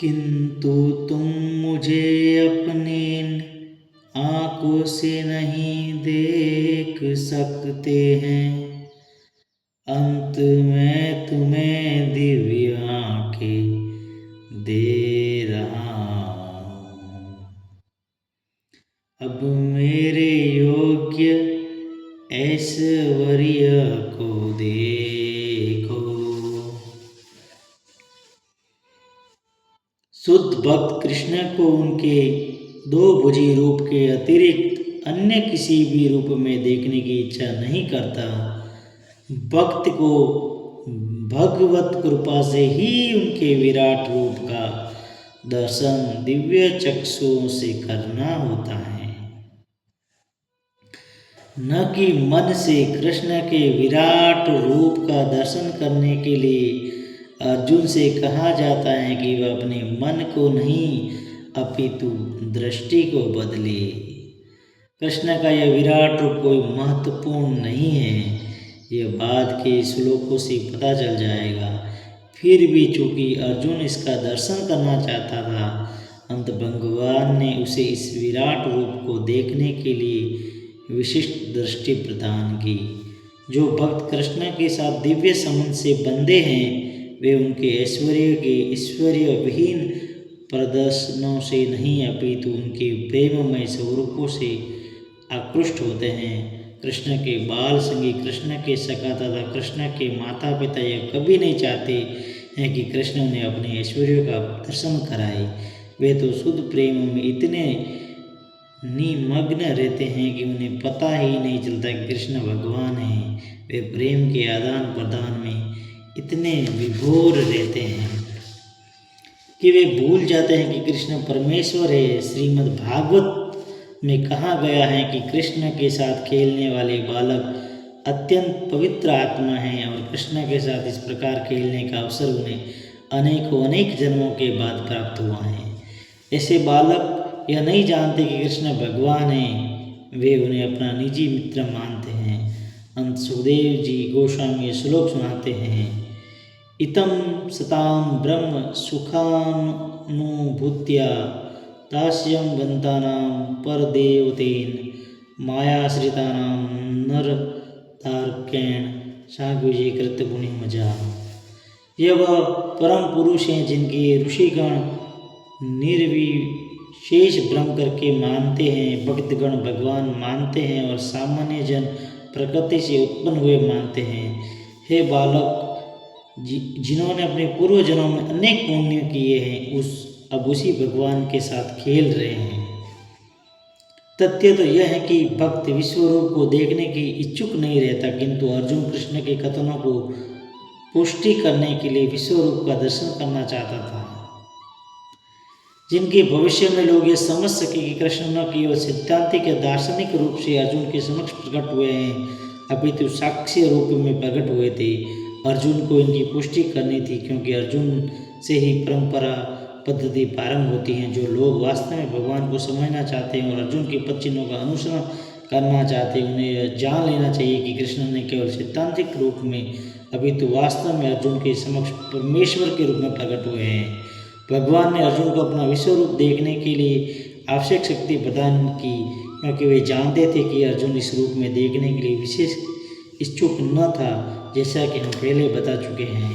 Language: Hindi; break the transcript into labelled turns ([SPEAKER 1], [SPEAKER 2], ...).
[SPEAKER 1] किंतु तुम मुझे अपनी आंखों से नहीं देख सकते हैं। अंत में तुम्हें दिव्य आंखें दे रहा हूँ। अब मेरे योग्य ऐश्वर्य को देखो। शुद्ध भक्त कृष्ण को उनके दो भुजी रूप के अतिरिक्त अन्य किसी भी रूप में देखने की इच्छा नहीं करता। भक्त को भगवत कृपा से ही उनके विराट रूप का दर्शन दिव्य चक्षुओं से करना होता है, न कि मन से। कृष्ण के विराट रूप का दर्शन करने के लिए अर्जुन से कहा जाता है कि वह अपने मन को नहीं अपितु दृष्टि को बदले। कृष्ण का यह विराट रूप कोई महत्वपूर्ण नहीं है, यह बाद के श्लोकों से पता चल जाएगा। फिर भी चूंकि अर्जुन इसका दर्शन करना चाहता था, अंत भगवान ने उसे इस विराट रूप को देखने के लिए विशिष्ट दृष्टि प्रदान की। जो भक्त कृष्ण के साथ दिव्य संबंध से बंधे हैं, वे उनके ऐश्वर्य के ईश्वरीय विहीन प्रदर्शनों से नहीं अपितु उनके प्रेममय स्वरूपों से आकृष्ट होते हैं। कृष्ण के बाल संगी, कृष्ण के सखा तथा कृष्ण के माता पिता यह कभी नहीं चाहते हैं कि कृष्ण उन्हें अपने ऐश्वर्य का दर्शन कराए। वे तो शुद्ध प्रेम में इतने निमग्न रहते हैं कि उन्हें पता ही नहीं चलता कि कृष्ण भगवान हैं। वे प्रेम के आदान प्रदान में इतने विभोर रहते हैं कि वे भूल जाते हैं कि कृष्ण परमेश्वर है। श्रीमद् भागवत में कहा गया है कि कृष्ण के साथ खेलने वाले बालक अत्यंत पवित्र आत्मा हैं और कृष्ण के साथ इस प्रकार खेलने का अवसर उन्हें अनेक जन्मों के बाद प्राप्त हुआ है। ऐसे बालक यह नहीं जानते कि कृष्ण भगवान हैं, वे उन्हें अपना निजी मित्र मानते हैं। अंत सुखदेव जी गोस्वामी श्लोक सुनाते हैं, इतम सताम ब्रह्म सुखानुभूत्या दास्यं बन्तानां परदेवतेन मायाश्रितानां नरतार्केण साग्विजीकृत गुणिमजा। यह वह परम पुरुष हैं जिनके ऋषिगण निर्विशेष ब्रह्म करके मानते हैं, भक्तगण भगवान मानते हैं और सामान्य जन प्रकृति से उत्पन्न हुए मानते हैं। हे बालक, जिन्होंने अपने पूर्व जन्मों में अनेक पुण्य किए हैं, अब उसी भगवान के साथ खेल रहे हैं। तथ्य तो यह है कि भक्त विश्वरूप को देखने की इच्छुक नहीं रहता, किंतु अर्जुन कृष्ण के कथनों को पुष्टि करने के लिए विश्वरूप का दर्शन करना चाहता था, जिनके भविष्य में लोग ये समझ सके कि कृष्ण न केवल सिद्धांतिक या दार्शनिक रूप से अर्जुन के समक्ष प्रकट हुए हैं, अपितु साक्ष्य रूप में प्रकट हुए थे। अर्जुन को इनकी पुष्टि करनी थी, क्योंकि अर्जुन से ही परंपरा पद्धति प्रारंभ होती हैं। जो लोग वास्तव में भगवान को समझना चाहते हैं और अर्जुन के पद चिन्हों का अनुसरण करना चाहते हैं, उन्हें यह जान लेना चाहिए कि कृष्ण ने केवल सिद्धांतिक रूप में अपितु वास्तव में अर्जुन के समक्ष परमेश्वर के रूप में प्रकट हुए हैं। भगवान ने अर्जुन को अपना विश्व रूप देखने के लिए आवश्यक शक्ति प्रदान की, क्योंकि वे जानते थे कि अर्जुन इस रूप में देखने के लिए विशेष इच्छुक न था, जैसा कि हम पहले बता चुके हैं।